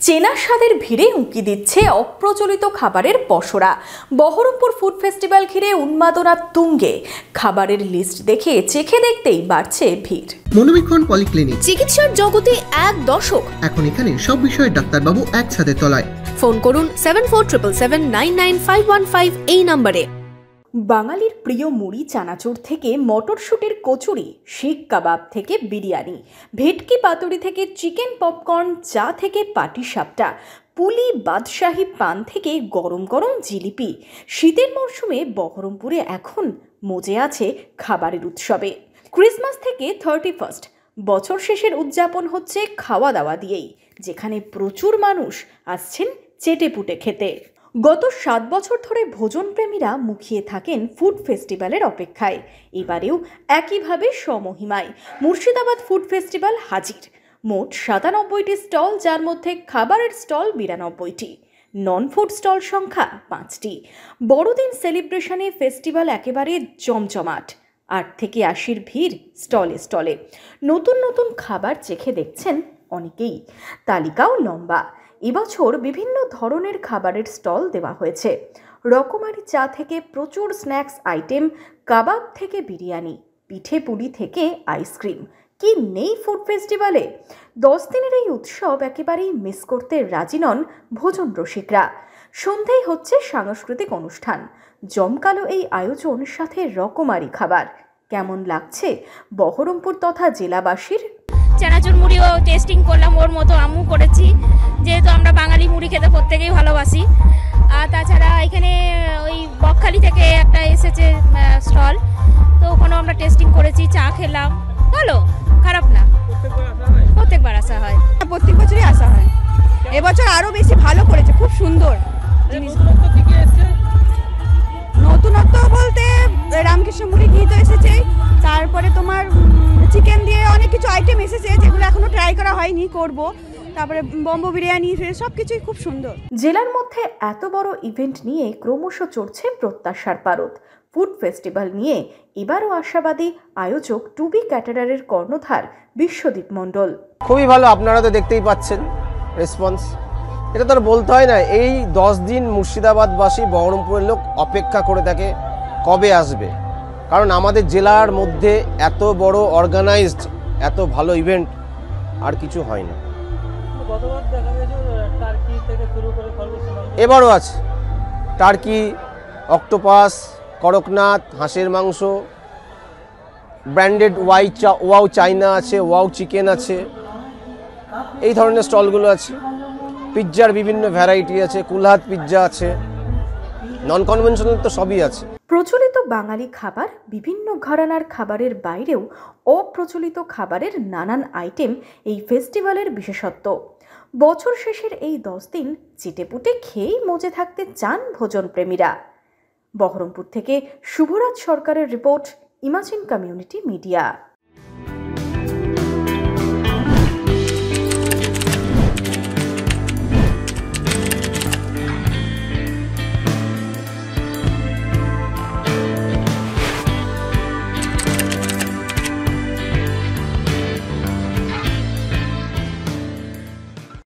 চেনা স্বাদের ভিড়ে উঁকি দিচ্ছে অপ্রচলিত খাবারের পসরা। বহরমপুর ফুড ফেস্টিভ্যাল ঘিরে উন্মাদনা তুঙ্গে। খাবারের লিস্ট দেখে চেখে দেখতেই বাড়ছে ভিড়। মনোবীক্ষণ পলিক্লিনিক, চিকিৎসার জগতে এক দশক। এখন এখানে সব বিষয়ে ডাক্তারবাবু একসাথে তলায়। ফোন করুন 7477799515 এই নম্বরে। বাঙালির প্রিয় মুড়ি চানাচুর থেকে মটরশুঁটির কচুরি, শিক কাবাব থেকে বিরিয়ানি, ভেটকি পাতুরি থেকে চিকেন পপকর্ন, চা থেকে পাটিসাপটা, পুলি বাদশাহী পান থেকে গরম গরম জিলিপি। শীতের মরশুমে বহরমপুরে এখন মজে আছে খাবারের উৎসবে। ক্রিসমাস থেকে 31 বছর শেষের উদযাপন হচ্ছে খাওয়া দাওয়া দিয়েই, যেখানে প্রচুর মানুষ আসছেন চেটেপুটে খেতে। গত 7 বছর ধরে ভোজনপ্রেমীরা মুখিয়ে থাকেন ফুড ফেস্টিভ্যালের অপেক্ষায়। এবারেও একইভাবে সমহিমায় মুর্শিদাবাদ ফুড ফেস্টিভ্যাল হাজির। মোট 97টি স্টল, যার মধ্যে খাবারের স্টল 92টি, নন ফুড স্টল সংখ্যা 5টি। বড়দিন সেলিব্রেশনে ফেস্টিভ্যাল একেবারে জমজমাট। 8 থেকে 80 ভিড় স্টলে স্টলে। নতুন নতুন খাবার চেখে দেখছেন অনেকেই, তালিকাও লম্বা। এবছর বিভিন্ন ধরনের খাবারের স্টল দেওয়া হয়েছে। রকমারি চা থেকে প্রচুর স্ন্যাক্স আইটেম, কাবাব থেকে বিরিয়ানি, পিঠে পুলি থেকে আইসক্রিম। কি নেই ফুড ফেস্টিভ্যালে? 10 দিনের এই উৎসব একেবারেই মিস করতে রাজি নন ভোজন রসিকরা। সন্ধ্যায় হচ্ছে সাংস্কৃতিক অনুষ্ঠান। জমকালো এই আয়োজন, সাথে রকমারি খাবার। কেমন লাগছে বহরমপুর তথা জেলাবাসীর? চানাচুর মুড়িও টেস্টিং করলাম, ওর মতো আমিও করেছি, যেহেতু আমরা বাঙালি মুড়ি খেতে প্রত্যেকেই ভালোবাসি। আর তাছাড়া এখানে ওই বকখালি থেকে একটা এসেছে স্টল, তো ওখানেও আমরা টেস্টিং করেছি, চা খেলাম, ভালো, খারাপ না। প্রত্যেকবার আসা হয়, প্রত্যেক বছরই আসা হয়। এবছর আরো বেশি ভালো করেছে, খুব সুন্দর। নতুনত্ব বলতে রামকৃষ্ণ মুড়ি ঘি তো এসেছে, তারপরে তোমার চিকেন দিয়ে অনেক কিছু আইটেম এসেছে যেগুলো এখনো ট্রাই করা হয়নি, করব। তারপরে বম্বো বিরিয়ানি, সব কিছুই খুব সুন্দর। জেলার মধ্যে এত বড় ইভেন্ট নিয়ে ক্রমশ চড়ছে প্রত্যাশার পারদ। ফুড ফেস্টিভ্যাল নিয়ে এবারও আশাবাদী আয়োজক টুবি ক্যাটারারের কর্ণধার বিশ্বদীপ মণ্ডল। খুবই ভালো, আপনারা তো দেখতেই পাচ্ছেন রেসপন্স। এটা তো আর বলতে হয় না, এই 10 দিন মুর্শিদাবাদবাসী, বহরমপুরের লোক অপেক্ষা করে থাকে কবে আসবে। কারণ আমাদের জেলার মধ্যে এত বড় অর্গানাইজড, এত ভালো ইভেন্ট আর কিছু হয় না। এবারও আছে টার্কি, অক্টোপাস, করকনাথ, হাঁসের মাংস, ব্র্যান্ডেড ওয়াও চাইনা আছে, ওয়াও চিকেন আছে, এই ধরনের স্টলগুলো আছে। পিৎজার বিভিন্ন ভ্যারাইটি আছে, কুলহাত পিৎজা আছে, নন কনভেনশনাল তো সবই আছে। প্রচলিত বাঙালি খাবার, বিভিন্ন ঘরানার খাবারের বাইরেও অপ্রচলিত খাবারের নানান আইটেম এই ফেস্টিভ্যালের বিশেষত্ব। বছর শেষের এই 10 দিন চেটেপুটে খেয়েই মজে থাকতে চান ভোজনপ্রেমীরা। বহরমপুর থেকে শুভরাজ সরকারের রিপোর্ট, ইমাজিন কমিউনিটি মিডিয়া।